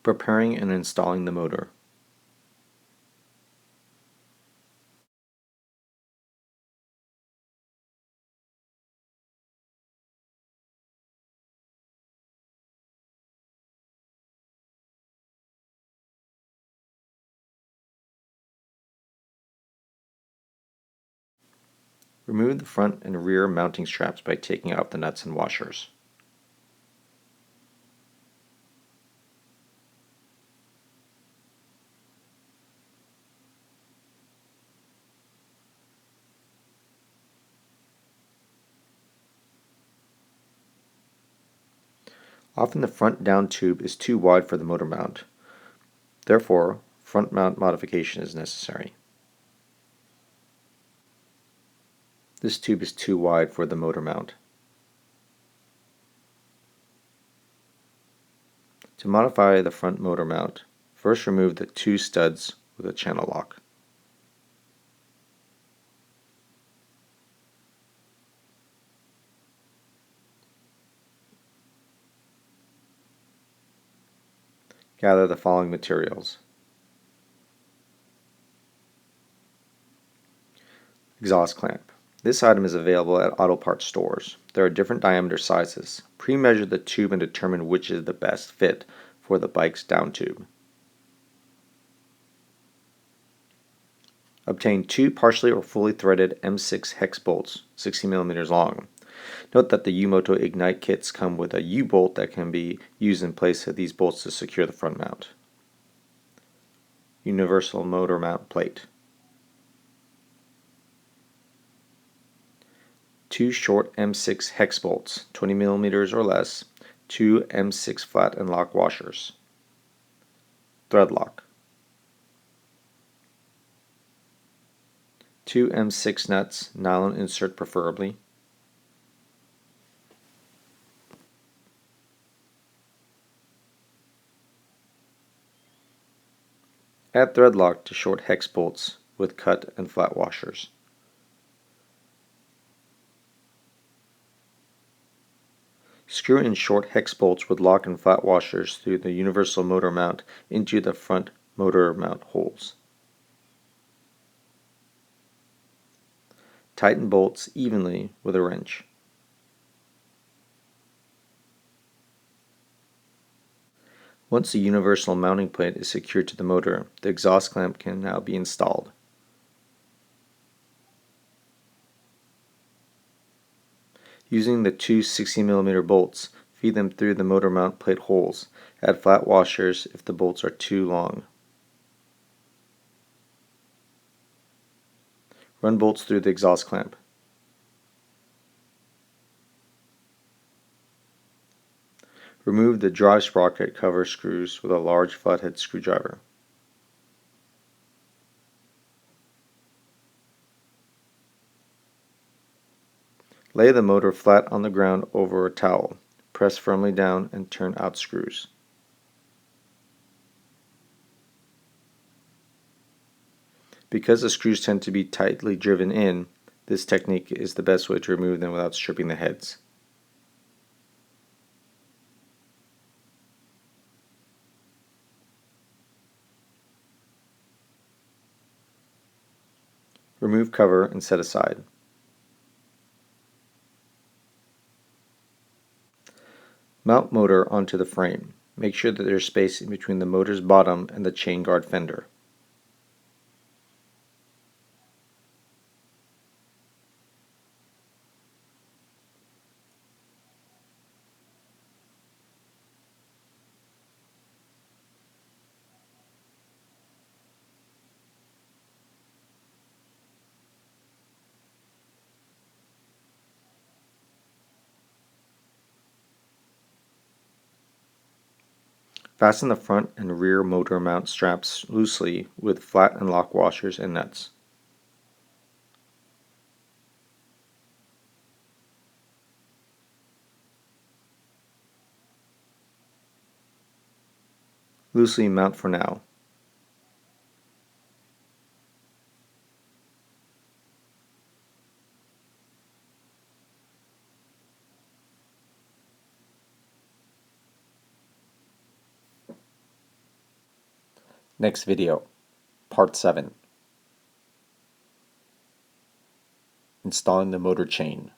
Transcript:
Preparing and installing the motor. Remove the front and rear mounting straps by taking out the nuts and washers. Often the front down tube is too wide for the motor mount. Therefore, front mount modification is necessary. This tube is too wide for the motor mount. To modify the front motor mount, first remove the two studs with a channel lock. Gather the following materials: exhaust clamp. This item is available at auto parts stores. There are different diameter sizes. Pre-measure the tube and determine which is the best fit for the bike's down tube. Obtain two partially or fully threaded M6 hex bolts, 60 mm long. Note that the U-MOTO Ignite kits come with a U-bolt that can be used in place of these bolts to secure the front mount. Universal motor mount plate. Two short M6 hex bolts, 20 mm or less, two M6 flat and lock washers. Thread lock. Two M6 nuts, nylon insert preferably. Add thread lock to short hex bolts with cut and flat washers. Screw in short hex bolts with lock and flat washers through the universal motor mount into the front motor mount holes. Tighten bolts evenly with a wrench. Once the universal mounting plate is secured to the motor, the exhaust clamp can now be installed. Using the two 60 mm bolts, feed them through the motor mount plate holes. Add flat washers if the bolts are too long. Run bolts through the exhaust clamp. Remove the drive sprocket cover screws with a large flathead screwdriver. Lay the motor flat on the ground over a towel. Press firmly down and turn out screws. Because the screws tend to be tightly driven in, this technique is the best way to remove them without stripping the heads. Remove cover and set aside. Mount motor onto the frame. Make sure that there is space in between the motor's bottom and the chain guard fender. Fasten the front and rear motor mount straps loosely with flat and lock washers and nuts. Loosely mount for now. Next video, Part 7. Installing the motor chain.